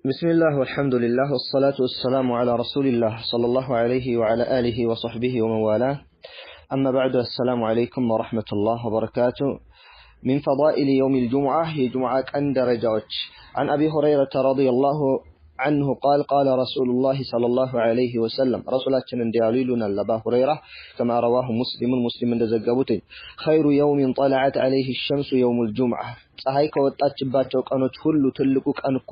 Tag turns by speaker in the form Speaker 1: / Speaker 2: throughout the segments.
Speaker 1: بسم الله والحمد لله والصلاة والسلام على رسول الله صلى الله عليه وعلى آله وصحبه ومن والاه. أما بعد، السلام عليكم ورحمة الله وبركاته. من فضائل يوم الجمعة هي جمعة أن درجات. عن أبي هريرة رضي الله عنه قال قال رسول الله صلى الله عليه وسلم رسولاتنا دياليلنا لأبا هريرة كما رواه مسلم دزقبوتين خير يوم طلعت عليه الشمس يوم الجمعة ፀሐይ ከወጣችባቸው ቀኖች ሁሉ ትልቁ ቀን እኮ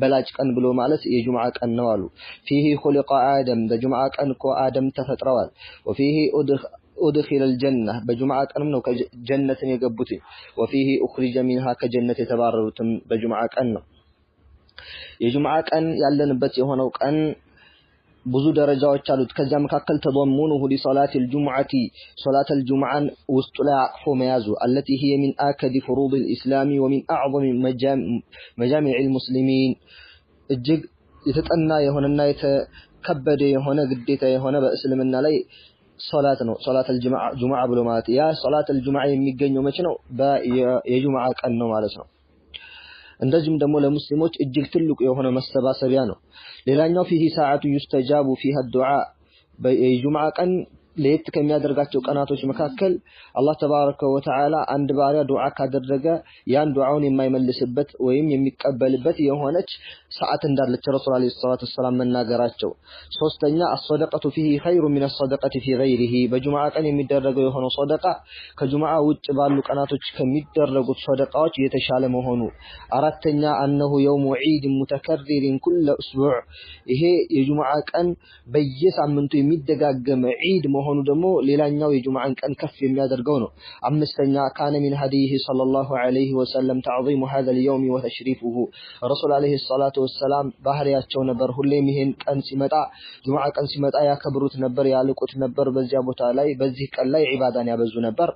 Speaker 1: በላጭ ቀን ብሎ ማለት የጁምዓ ቀን ነው አሉ። فيه خلق آدم በጁምዓ ቀን እኮ አደም ተፈጥረዋል። وفيه أدخل الجنة በጁምዓ ቀንም ነው ከጀነትን የገቡት። وفيه أخرج منها ከጀነት የተባረሩትም በጁምዓ ቀን ነው። የጁምዓ ቀን ያለንበት የሆነው ቀን ብዙ ደረጃዎች አሉት። ከዛ መካከል ተضمنه لصلاة الجمعة صلاة الجمعة ውስጡ ላይ አቅፎ መያዙ التي هي من آكد فروض الإسلام ومن أعظم مجامع المسلمين እጅግ የተጠና የሆነና የተከበደ የሆነ ግዴታ የሆነ በእስልምና ላይ ሶላት ነው። ሶላት الجمعة ብሎ ማለት ያ ሶላት الجمعة የሚገኘው መቼ ነው? የጁምዓ ቀን ነው ማለት ነው። እንደዚህም ደግሞ ለሙስሊሞች እጅግ ትልቁ የሆነ መሰባሰቢያ ነው። ሌላኛው فيه ساعة يستجاب فيها الدعاء በጁምዓ ቀን ለየት ከሚያደርጋቸው ቀናቶች መካከል አላህ ተባረከ ወተዓላ አንድ ባሪያ ዱዓ ካደረገ ያን ዱዓውን የማይመልስበት ወይም የሚቀበልበት የሆነች ሰዓት እንዳለች ረሱል አለይሂ ሰላቱ ወሰለም መናገራቸው። ሶስተኛ الصدقة فيه خير من الصدقة في غيره በጁምዓ ቀን የሚደረገው የሆነው ሰደቃ ከጁምዓ ውጭ ባሉ ቀናቶች ከሚደረጉት ሰደቃዎች የተሻለ መሆኑ። አራተኛ أنه يوم عيد متكرر كل أسبوع ይሄ የጁምዓ ቀን በየሳምንቱ የሚደጋገም ዒድ መሆኑ ደግሞ ሌላኛው የጁምዓን ቀን ከፍ የሚያደርገው ነው። አምስተኛ ካነ ሚን ሀዲይሂ ሰለላሁ ዐለይሂ ወሰለም ተዕዚሙ ሀዛል የውም ወተሽሪፉሁ ረሱል ዐለይሂ ሰላቱ ወሰላም ባህሪያቸው ነበር። ሁሌም ይሄን ቀን ሲመጣ ጁምዓ ቀን ሲመጣ ያከብሩት ነበር፣ ያልቁት ነበር። በዚያ ቦታ ላይ በዚህ ቀን ላይ ዒባዳን ያበዙ ነበር።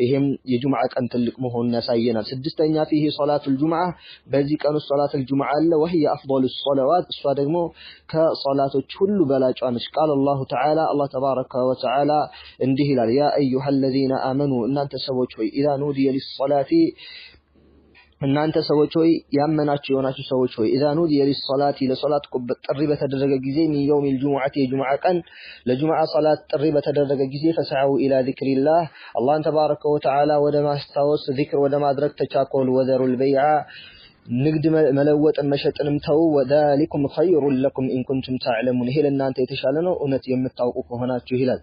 Speaker 1: ይሄም የጁምዓ ቀን ትልቅ መሆኑን ያሳየናል። ስድስተኛ فيه صلاة الجمعة በዚህ ቀን ሶላቱል ጁምዓ አለ وهي أفضل الصلوات እሷ ደግሞ ከሶላቶች ሁሉ በላጯ ነች። قال الله تعالى الله تبارك وتعالى እንዲህ ይላል ያ أيها الذين آمنوا እናንተ ሰዎች ሆይ إذا نودي للصلاة እናንተ ሰዎች ሆይ ያመናችሁ የሆናችሁ ሰዎች ሆይ إذا نودي للصلاة ለሶላት ጥሪ በተደረገ ጊዜ من يوم الجمعة የጁምዓ ቀን ለጁምዓ ሶላት ጥሪ በተደረገ ጊዜ فسعوا إلى ذكر الله አላህን ተባረከ ወተዓላ ወደ ማስታወስ ዚክር ወደ ማድረግ ተቻኮሉ وذروا البيع ንግድ መለወጥን መሸጥንም ተው وذلكم خير لكم إن كنتم تعلمون ይሄ ለእናንተ የተሻለ ነው እውነት የምታውቁ ከሆናችሁ ይላል።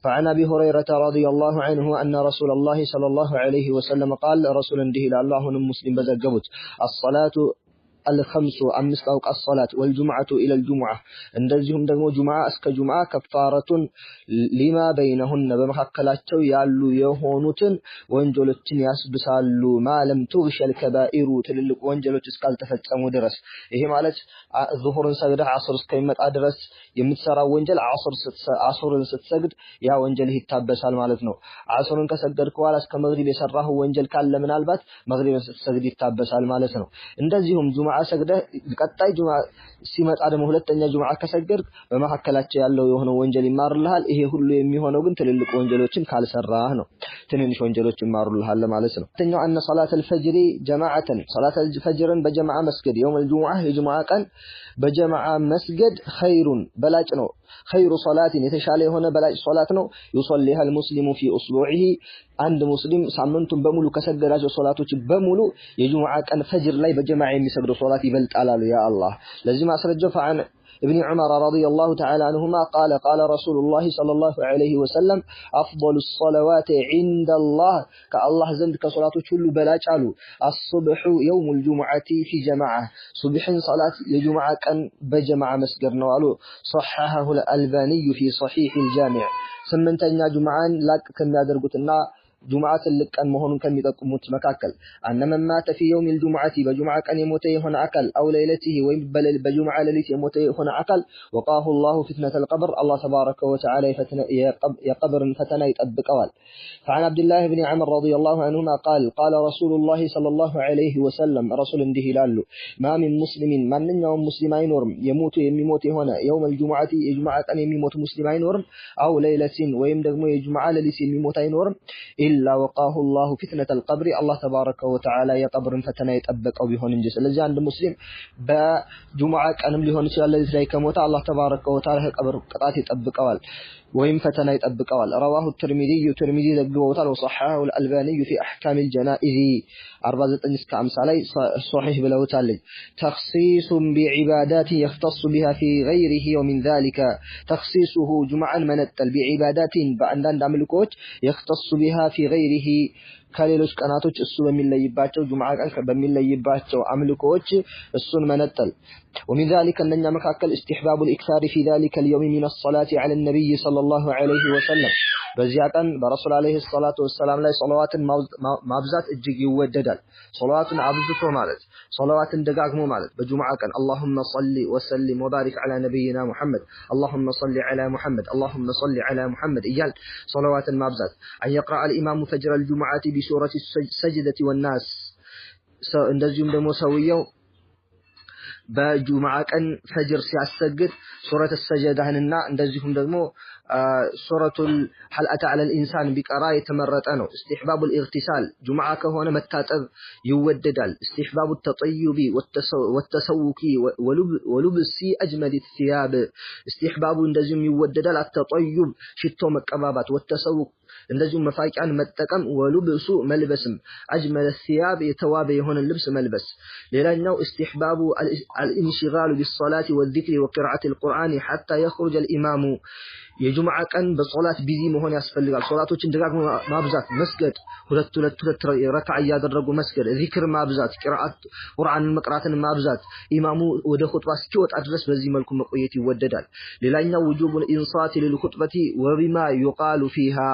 Speaker 1: فعن أبي هريرة رضي الله عنه أن رسول الله صلى الله عليه وسلم قال رسول እንዲህ ይላል አሁንም ሙስሊም በዘገቡት الصلاة الخمس أمس أوقات الصلاة والجمعة إلى الجمعة እንደዚሁም ደግሞ ጁምዓ እስከ ጁምዓ ከፋረቱን لما بينهن በመካከላቸው ያሉ የሆኑትን ወንጀሎችን ያስብሳሉ ማለም تغشى الكبائر ትልልቅ ወንጀሎች እስካልተፈጸሙ ድረስ። ይሄ ማለት ዙሁርን ሰግደህ ዓስር እስከሚመጣ ድረስ የምትሰራው ወንጀል ዓስርን ስትሰግድ ያ ወንጀል ይታበሳል ማለት ነው። ዓስርን ከሰገድክ በኋላ እስከ መግሪብ የሰራው ወንጀል ካለ ምናልባት መግሪብን ስትሰግድ ይታበሳል ማለት ነው። እንደዚሁም ጁምዓ ሰግደህ ቀጣይ ጁምዓ ሲመጣ ደግሞ ሁለተኛ ጁምዓ ከሰገድክ በመካከላቸው ያለው የሆነ ወንጀል ይማርልሃል። ይሄ ሁሉ የሚሆነው ግን ትልልቅ ወንጀሎችን ካልሰራህ ነው። ትንንሽ ወንጀሎች ይማሩልሃል ማለት ነው። ተኛው أن صلاة الفجر جماعة صلاة الفجر بجماعة مسجد يوم الجمعة የጁምዓ ቀን በጀማዓ መስገድ خيرun በላጭ ነው። خير صلاة የተሻለ የሆነ በላጭ ሶላት ነው። يصليها المسلم في أسبوعه አንድ ሙስሊም ሳምንቱን በሙሉ ከሰገዳቸው ሶላቶች በሙሉ የጁምዓ ቀን ፈጅር ላይ በጀማዓ የሚሰግደው ሶላት ይበልጣል አሉ ያ አላህ። ለዚህ ማስረጃው فعن ابن عمر رضي الله تعالى عنهما قال قال رسول الله صلى الله عليه وسلم أفضل الصلوات عند الله كالله زند كصلاتو كل بلاج قالوا الصبح يوم الجمعة في جماعة صبح صلاة الجمعة كان بجماعة مسجد قالوا صححه الألباني في صحيح الجامع سمنتኛ ጁምዓን ላቅ ከሚያደርጉትና ጁምዓ ትልቅ ቀን መሆኑን ከሚጠቁሙት መካከል أنمن مات في يوم الجمعة በጁምዓ ቀን የሞተ የሆነ አካል أو ليلته ወይም በጁምዓ ሌሊት የሞተ የሆነ አካል وقاه الله فتنة القبر الله تبارك وتعالى የቀብር ፈተና ይጠብቀዋል። فعن عبد الله بن عمر رضي الله عنهما قال قال رسول الله صلى الله عليه وسلم رسول እንዲህ ይላሉ ما من مسلم ማንኛውም ሙስሊም አይኖርም የሚሞት የሆነ يوم الجمعة የጁምዓ ቀን የሚሞት ሙስሊም አይኖርም أو ليلة ወይም ደግሞ የጁምዓ ሌሊት የሚሞት አይኖርም إلا وقاه الله فتنة القبر الله تبارك وتعالى يقبر فتنة يتأبقوا بهون انجس الذي عند مسلم بجمعة أنم لهون سؤال الذي سلايك موتا الله تبارك وتعالى يقبر قطعات يتأبقوا وإن فتنة يتأبقوا رواه الترمذي ذقبوتا وصححه الألباني في أحكام الجنائز 4 علي صحيح بلوتا لي تخصيص بعبادات يختص بها في غيره ومن ذلك تخصيصه جمعا منتل بعبادات بأندان داملكوت يختص بها في غيره ከሌሎች ቀናቶች እሱ በሚለይባቸው ጁምዓ ቀን በሚለይባቸው አምልኮች እሱን መነጠል ومن ذلك أننا مكاكل استحباب الإكثار في ذلك اليوم من الصلاة على النبي صلى الله عليه وسلم بزيادة برسول عليه الصلاة والسلام لا صلوات مابزات اجيك يوددال صلوات عبزته مالت صلوات دقاقمو مالت بجمعة كان اللهم صل وسلم وبارك على نبينا محمد اللهم صل على محمد اللهم صل على محمد إيال صلوات مابزات أن يقرأ الإمام فجر الجمعة بسورة السجدة والناس እንደዚሁም ደግሞ ሰውየው በጁምዓ ቀን ፈጅር ሲያሰግድ ሱረተ ሰጀዳህንና እንደዚሁም ደግሞ ሱረቱል ሀል አታ ዐለል ኢንሳን ቢቀራ የተመረጠ ነው استحباب الاغتسال ጁምዓ ከሆነ መታጠብ ይወደዳል استحباب التطيب والتسوق ولبس اجمل الثياب استحباب እንደዚሁም ይወደዳል التطيب ሽቶ መቀባባት والتسوق እንደዚሁም መፋቂያን መጠቀም ወሉብሱ መልበስም አጅመለ الثياب የተዋበ የሆነ ልብስ መልበስ ሌላኛው استحباب الانشغال بالصلاة والذكر وقراءة القرآن حتى يخرج الإمام የጁምዓ ቀን በሶላት ቢዚ መሆን ያስፈልጋል ሶላቶችን ደጋግሞ ማብዛት መስገድ ሁለት ረካዓ ያደረጉ መስገድ ዚክር ማብዛት ቂራአት ቁርአንን መቅራትን ማብዛት ኢማሙ ወደ ኹጥባ እስኪወጣ ድረስ በዚህ መልኩ መቆየት ይወደዳል ሌላኛው ውጁቡል ኢንሳት ለልኹጥበቲ ወቢማ ይቃሉ فيها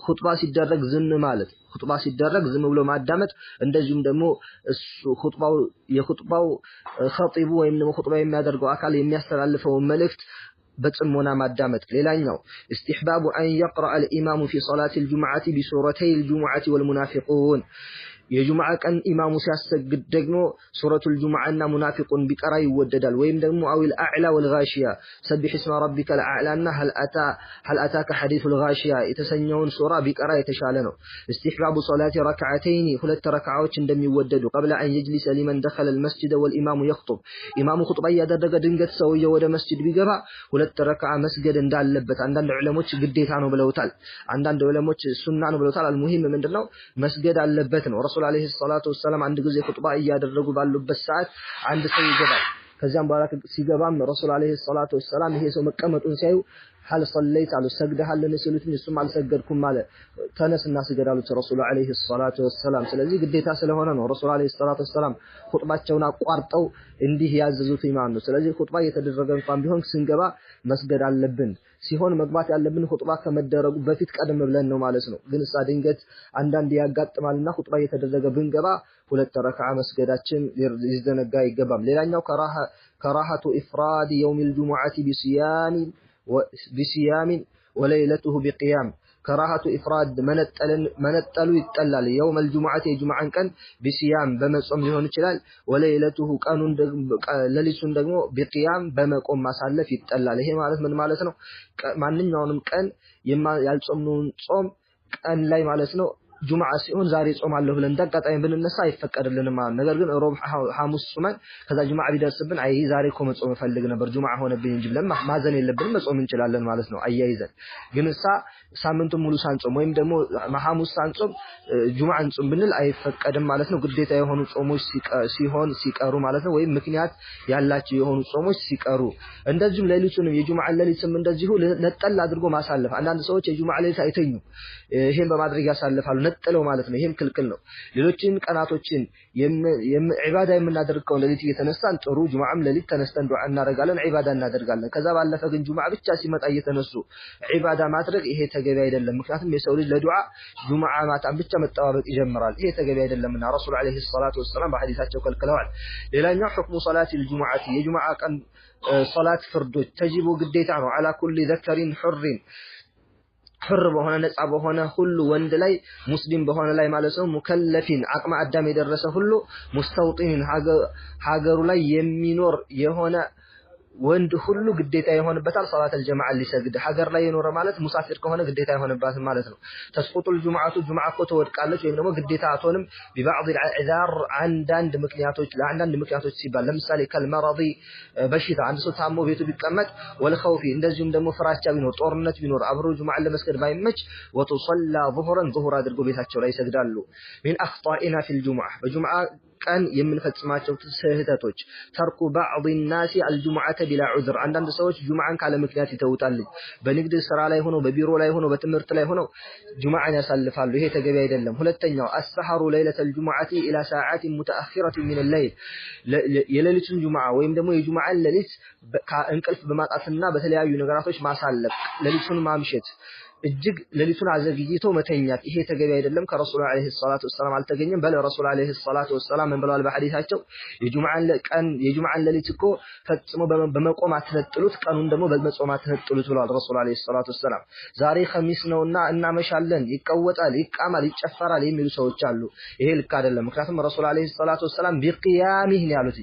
Speaker 1: ኹጥባ ሲደረግ ዝም ማለት ኹጥባ ሲደረግ ዝም ብሎ ማዳመጥ እንደዚሁም ደግሞ የኹጥባው ኸጢቡ ወይም ደግሞ ኹጥባ የሚያደርገው አካል የሚያስተላልፈው መልእክት بتصمونا مادامت ليلانيو استحباب أن يقرأ الإمام في صلاة الجمعة بسورتي الجمعة والمنافقون የጁምዓ ቀን ኢማሙ ሲያሰግድ ደግሞ ሱረቱል ጁምዓና ሙናፊቁን ቢቀራ ይወደዳል ወይም ደግሞ አውል አዕላ ወልጋሺያ ሰብህ እስማ ረቢከል አዕላና هل اتاك حديث الغاشيه የተሰኘውን ሱራ ቢቀራ የተሻለ ነው استحباب صلاه ركعتين ሁለት ረካዓዎች እንደሚወደዱ قبل ان يجلس لمن دخل المسجد والامام يخطب ኢማሙ ኹጥባ ያደረገ ድንገት ሰውየው ወደ መስጂድ ቢገባ ሁለት ረካዓ መስገድ እንዳለበት አንዳንድ ዑለሞች ግዴታ ነው ብለውታል አንዳንድ ዑለሞች ሱና ነው ብለውታል አልሙሂም ምንድነው መስገድ አለበት ነው ረሱል አለይሂ ሰላቱ ወሰለም አንድ ጊዜ ኹጥባ ያደረጉ ባሉበት ሰዓት አንድ ሰው ይገባል ከዚያም በኋላ ሲገባም ረሱል አለይሂ ሰላቱ ወሰለም ይሄ ሰው መቀመጡን ሲያዩ هل صليت على سجدها ለነሰሉትን እሱም አልሰገድኩም ማለት ተነስና ስገድ አሉት ረሱል አለይሂ ሰላቱ ወሰለም ስለዚህ ግዴታ ስለሆነ ነው ረሱል አለይሂ ሰላቱ ወሰለም ኹጥባቸውን አቋርጠው እንዲህ ያዘዙት ኢማም ነው ስለዚህ ኹጥባ የተደረገ እንኳን ቢሆን ስንገባ መስገድ አለብን ሲሆን መግባት ያለብን ኹጥባ ከመደረጉ በፊት ቀደም ብለን ነው ማለት ነው ግን እሳ ድንገት አንዳንድ ያጋጥማልና ኹጥባ የተደረገ ብንገባ ሁለት ረካዓ መስገዳችን ሊዘነጋ ይገባም ሌላኛው ከራሃቱ ኢፍራድ يوم الجمعة بصيام وليلته بقيام كراهة إفراد منتلو يتقلل يوم الجمعة جمعان كان بصيام بمصوم ሊሆን ይችላል وليلته قانون ለሊሱን ደግሞ بقيام በመቆም ማሳለፍ ይጠላል ይሄ ማለት ምን ማለት ነው ማንኛውንም ቀን ያልጾምነውን ጾም ቀን ላይ ማለት ነው ጁምዓ ሲሆን ዛሬ ጾማለሁ ብለን እንዳጋጣሚ ብንነሳ አይፈቀድልንም ማለት ነገር ግን ሮብ ሐሙስ ጾመን ከዛ ጁምዓ ቢደርስብን አይ ዛሬ እኮ መጾም ፈልግ ነበር ጁምዓ ሆነብኝ እንጂ ብለን ማዘን የለብንም መጾም እንችላለን ማለት ነው አያይዘን ግን እሳ ሳምንቱን ሙሉ ሳንጾም ወይም ደግሞ ሐሙስ ሳንጾም ጁምዓን ጾም ብንል አይፈቀድም ማለት ነው ግዴታ የሆኑ ጾሞች ሲቀሩ ማለት ነው ወይም ምክንያት ያላቸው የሆኑ ጾሞች ሲቀሩ እንደዚሁም ሌሊቱንም የጁምዓ ሌሊትም እንደዚሁ ነጠል አድርጎ ማሳለፍ አንዳንድ ሰዎች የጁምዓ ሌሊት አይተኙ ይሄን በማድረግ ያሳልፋሉ ነጥለው ማለት ነው ይሄም ክልክል ነው ሌሎችን ቀናቶችን ኢባዳ የምናደርገው ሌሊት እየተነሳን ጥሩ ጁምዓም ሌሊት ተነስተን ዱዓ እናደርጋለን ኢባዳ እናደርጋለን ከዛ ባለፈ ግን ጁምዓ ብቻ ሲመጣ እየተነሱ ኢባዳ ማድረግ ይሄ ተገቢ አይደለም ምክንያቱም የሰው ልጅ ለዱዓ ጁምዓ ማታን ብቻ መጠባበቅ ይጀምራል ይሄ ተገቢ አይደለምና ረሱል አለይሂ ሰላቱ ወሰለም በሐዲሳቸው ከልክለዋል ሌላኛው ሁክሙ ሶላት الجمعة የጁምዓ ቀን ሶላት ፍርዶች ተጂቡ ግዴታ ነው على كل ذكر حر በሆነ ነፃ በሆነ ሁሉ ወንድ ላይ ሙስሊም በሆነ ላይ ማለት ነው ሙከለፊን አቅመ አዳም የደረሰ ሁሉ ሙስተውጢን ሀገሩ ላይ የሚኖር የሆነ ወንድ ሁሉ ግዴታ ይሆንበታል ሶላተል ጀማዓ ሊሰግድ ሀገር ላይ የኖረ ማለት ሙሳፊር ከሆነ ግዴታ ይሆንበታል ማለት ነው ተስቁጡል ጁምዓቱ ጁምዓ እኮ ተወድቃለች ወይም ደግሞ ግዴታ አትሆንም ببعض الاعذار አንዳንድ ምክንያቶች ሲባል ለምሳሌ ከልመረዲ በሽታ አንድ ሰው ታሞ ቤቱ ቢቀመጥ ወልኸውፊ እንደዚሁም ደግሞ ፍራቻ ቢኖር ጦርነት ቢኖር አብሮ ጁምዓ ለመስገድ ባይመች ወተصلى ظهرا ظهر አድርጎ ቤታቸው ላይ ይሰግዳሉ من اخطائنا في الجمعه በጁምዓ ቀን የምንፈጽማቸው ስህተቶች ተርኩ بعض الناس الجمعه بلا عذر አንዳንድ ሰዎች ጁምዓን ካለ ምክንያት ይተውታል በንግድ ስራ ላይ ሆኖ በቢሮ ላይ ሆኖ በትምህርት ላይ ሆኖ ጁምዓን ያሳልፋሉ ይሄ ተገቢ አይደለም ሁለተኛው السحر ليله الجمعه الى ساعات متاخره من الليل የሌሊቱን ጁምዓ ወይም ደግሞ የጁምዓን ሌሊት እንቅልፍ በማጣትና በተለያዩ ነገራቶች ማሳለፍ ሌሊቱን ማምሸት እጅግ ሌሊቱን አዘግይቶ መተኛት ይሄ ተገቢ አይደለም ከረሱል አለይሂ ሰላቱ ወሰለም አልተገኘም በለ ረሱል አለይሂ ሰላቱ ወሰለም ብለዋል በሐዲሳቸው የጁምዓን ሌሊት እኮ ፈጽሞ በመቆም አትነጥሉት ቀኑን ደግሞ በመጾም አትነጥሉት ብለዋል ረሱል አለይሂ ሰላቱ ወሰለም ዛሬ ኸሚስ ነውና እናመሻለን ይቀወጣል ይቃማል ይጨፈራል የሚሉ ሰዎች አሉ ይሄ ልክ አይደለም ምክንያቱም ረሱል አለይሂ ሰላቱ ወሰለም ቢቂያሚህ ነው ያሉት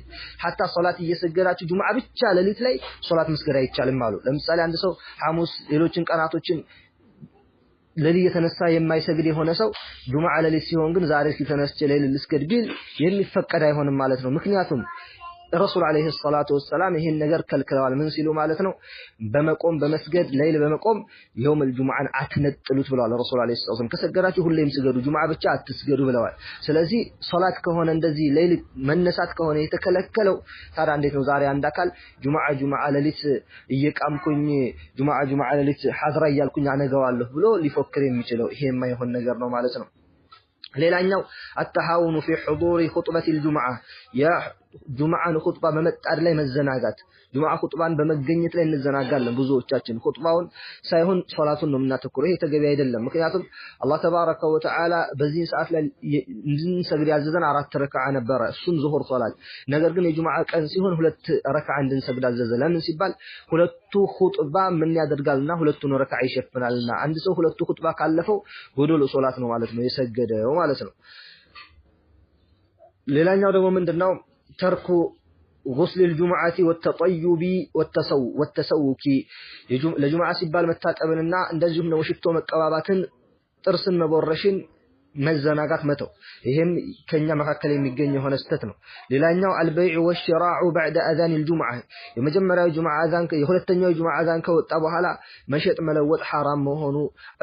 Speaker 1: hatta ሶላት እየሰገዳችሁ ጁምዓ ብቻ ሌሊት ላይ ሶላት መስገድ አይቻልም አሉ ለምሳሌ አንድ ሰው ሐሙስ ሌሎችን ቀናቶችን ለሊ የተነሳ የማይሰግድ የሆነ ሰው ጁምዓ ለሊ ሲሆን ግን ዛሬ ሲተነስቸ ለሊ ልስገድ ቢል የሚፈቀድ አይሆንም ማለት ነው ምክንያቱም ረሱል አለይሂ ሰላቱ ወሰለም ይሄን ነገር ከልክለዋል ምን ሲሉ ማለት ነው በመቆም በመስገድ ለይል በመቆም የውመል ጁምዓን አትነጥሉት ብለዋል ረሱል አለይሂ ሰላቱ ወሰለም ከሰገዳችሁ ሁሌም ስገዱ ጁምዓ ብቻ አትስገዱ ብለዋል ስለዚህ ሶላት ከሆነ እንደዚህ ለይል መነሳት ከሆነ የተከለከለው ታዲያ እንዴት ነው ዛሬ አንድ አካል ጁምዓ ለሊት እየቃምኩኝ ጁምዓ ለሊት ሐድራ እያልኩኝ አነጋዋለሁ ብሎ ሊፎክር የሚችለው ይሄ የማይሆን ነገር ነው ማለት ነው ሌላኛው التهاون في حضور خطبة الجمعة يا جمعة خطبة በመጣድ ላይ መዘናጋት ጁምዓ ኹጥባን በመገኘት ላይ እንዘናጋለን ብዙዎቻችን ኹጥባውን ሳይሆን ሶላቱን ነው የምናተኩረው ይሄ ተገቢ አይደለም ምክንያቱም አላህ ተባረከ ወተዓላ በዚህ ሰዓት ላይ እንድንሰግድ ያዘዘን 4 ረካዓ ነበረ እሱም ዙሁር ሶላት ነገር ግን የጁምዓ ቀን ሲሆን 2 ረካዓ እንድንሰግድ አዘዘ ለምን ሲባል ሁለቱ ኹጥባ ምን ያደርጋልና ሁለቱን ረካዓ ይሸፍናልና አንድ ሰው ሁለቱ ኹጥባ ካለፈው ጎዶሎ ሶላት ነው ማለት ነው የሰገደው ማለት ነው ሌላኛው ደግሞ ምንድነው ተርኩ غسل الجمعة والتطيب والتسوك ለጁምዓ ሲባል መታጠብንና እንደዚሁም ነው ሽቶ መቀባባትን ጥርስን መቦረሽን መዘናጋት መተው ይሄም ከኛ መካከል የሚገኝ የሆነ ስተት ነው ሌላኛው البيع والشراء بعد اذان الجمعه የመጀመሪያው ጁምዓ አዛን የሁለተኛው ጁምዓ አዛን ከወጣ በኋላ መሸጥ መለወጥ حرام መሆኑ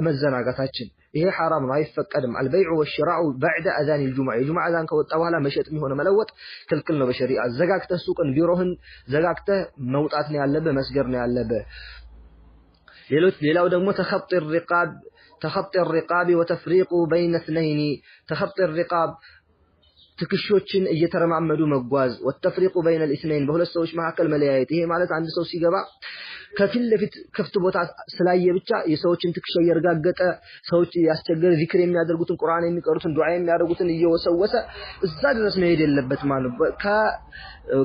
Speaker 1: መዘናጋታችን ይሄ حرام ነው አይፈቀድም البيع والشراء بعد اذان الجمعه የጁምዓ አዛን ከወጣ በኋላ መሸጥ የሚሆነ መለወጥ ክልክል ነው በሸሪዓ ዘጋግተህ ሱቅን ቢሮህን ዘጋግተህ መውጣት ነው ያለበት መስገር ነው ያለበት ሌላው ደግሞ تخطي الرقاب وتفريق بين اثنين تخطي الرقاب ትክሾችን እየተረማመዱ መጓዝ والتفريق بين الاثنين በሁለት ሰዎች መካከል መለያየት ይሄ ማለት አንድ ሰው ሲገባ ከፊት ለፊት ክፍት ቦታ ስላየ ብቻ የሰዎችን ትክሻ እየረጋገጠ ሰዎች ያስቸገረ ዚክር የሚያደርጉትን ቁርአን የሚቀሩትን ዱዓ የሚያደርጉትን እየወሰወሰ እዛ ድረስ ነው የሌለበት ማለት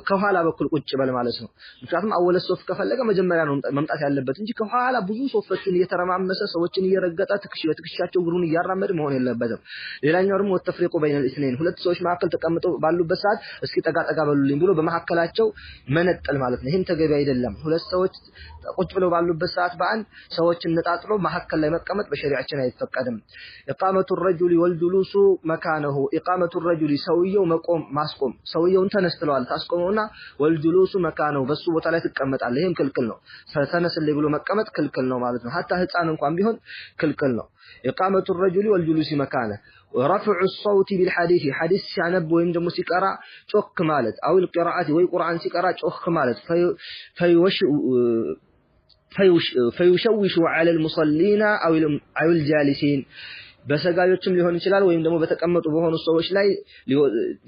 Speaker 1: ከኋላ በኩል ቁጭ በል ማለት ነው ምክንያቱም አወለ ሶፍ ከፈለገ መጀመሪያ ነው መምጣት ያለበት እንጂ ከኋላ ብዙ ሶፎችን እየተረማመሰ ሰዎችን እየረገጠ ትክሻቸው ግሩን እያራመደ መሆን የለበትም ሌላኛው ደግሞ ወተፍሪቁ በይነ الاثنين ሁለት ሰዎች መካከል ተቀምጠው ባሉበት ሰዓት እስኪ ጠጋ በሉልኝ ብሎ በመሐከላቸው መነጠል ማለት ነው ይሄም ተገቢ አይደለም ሁለት ሰዎች ቁጭ ብለው ባሉበት ሰዓት በአንድ ሰዎችን ነጣጥሎ መሐከል ላይ መቀመጥ በሸሪዓችን አይፈቀድም ኢቃመቱ الرجل والجلوس مكانه ኢቃመቱ الرجل ሰውየው መቆም ማስቆም ሰውየውን ተነስተዋል ታስቆመውና والجلوس مكانه በሱ ቦታ ላይ ተቀመጣለህ ይሄም ክልክል ነው ተነስልኝ ብሎ መቀመጥ ክልክል ነው ማለት ነው hatta ህፃን እንኳን ቢሆን ክልክል ነው ኢቃመቱ الرجل والجلوس مكانه ورفع الصوت بالحديث حديث ሲያነብ ወይም ደግሞ ሲቀራ ጮክ ማለት او القراءه ወይ ቁርአን ሲቀራ ጮክ ማለት فيشوش على المصلين او الجالسين በሰጋዮችም ሊሆን ይችላል ወይም ደግሞ በተቀመጡ በሆኑ ሰዎች ላይ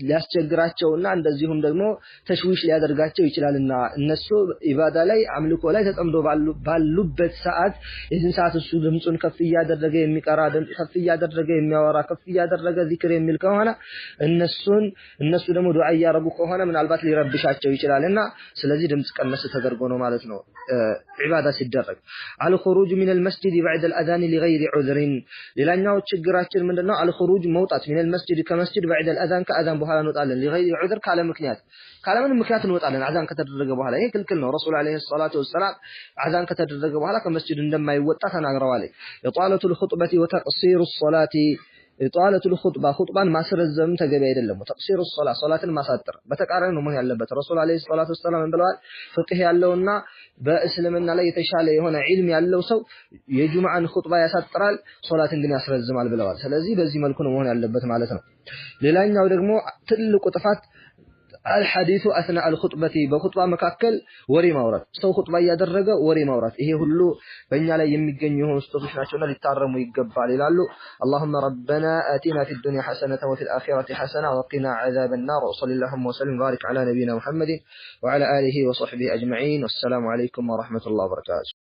Speaker 1: ሊያስቸግራቸውና እንደዚሁም ደግሞ ተሽዊሽ ሊያደርጋቸው ይችላልና እነሱ ኢባዳ ላይ አምልኮ ላይ ተጠምዶ ባሉበት ሰዓት የዚህ ሰዓት እሱ ድምጹን ከፍ ያደረገ የሚቀራ ድምጽ ከፍ ያደረገ የሚያወራ ከፍ ያደረገ ዚክር የሚል ከሆነ እነሱ ደግሞ ዱዓ ያረጉ ከሆነ ምናልባት ሊረብሻቸው ይችላልና ስለዚህ ድምጽ ቀነስ ተደርጎ ነው ማለት ነው ኢባዳ ሲደረግ الخروج من المسجد بعد الاذان لغير عذر ሌላኛው ችግራችን ምንድነው አልኹሩጅ መውጣት من المسجد ከመስጂድ بعد الاذان ከአዛን በኋላ እንወጣለን لغير عذر ካለምንም ምክንያት እንወጣለን አዛን ከተደረገ በኋላ ይሄ ክልክል ነው ረሱል አለይሂ ሰላቱ ወሰለም አዛን ከተደረገ በኋላ ከመስጂድ እንደማይወጣ ተናግረዋል ኢጣለቱ الخطبه وتقصير الصلاه ኢጣለቱ الخطبه ኹጥባን ማስረዘም ተገቢ አይደለም وتقصير الصلاه ሶላትን ማሳጠር በተቃራኒ ነው መሆን ያለበት ረሱል አለይሂ ሰላቱ ወሰለም ብለዋል ፍቅህ ያለውና በእስልምና ላይ የተሻለ የሆነ ዒልም ያለው ሰው የጁምዓን ኹጥባ ያሳጥራል ሶላትን ግን ያስረዝማል ብለዋል ስለዚህ በዚህ መልኩ ነው መሆን ያለበት ማለት ነው ሌላኛው ደግሞ ትልቁ ጥፋት الحديث اثناء الخطبه በኹጥባ መካከል ወሬ ማውራት ሰው ኹጥባ ያደረገ ወሬ ማውራት ይሄ ሁሉ በእኛ ላይ የሚገኙ የሆኑ ስህተቶች ናቸውና ሊታረሙ ይገባል ይላሉ اللهم ربنا آتنا في الدنيا حسنة وفي الآخرة حسنة وقنا عذاب النار وصلى اللهم وسلم وبارك على نبينا محمد وعلى آله وصحبه أجمعين والسلام عليكم ورحمة الله وبركاته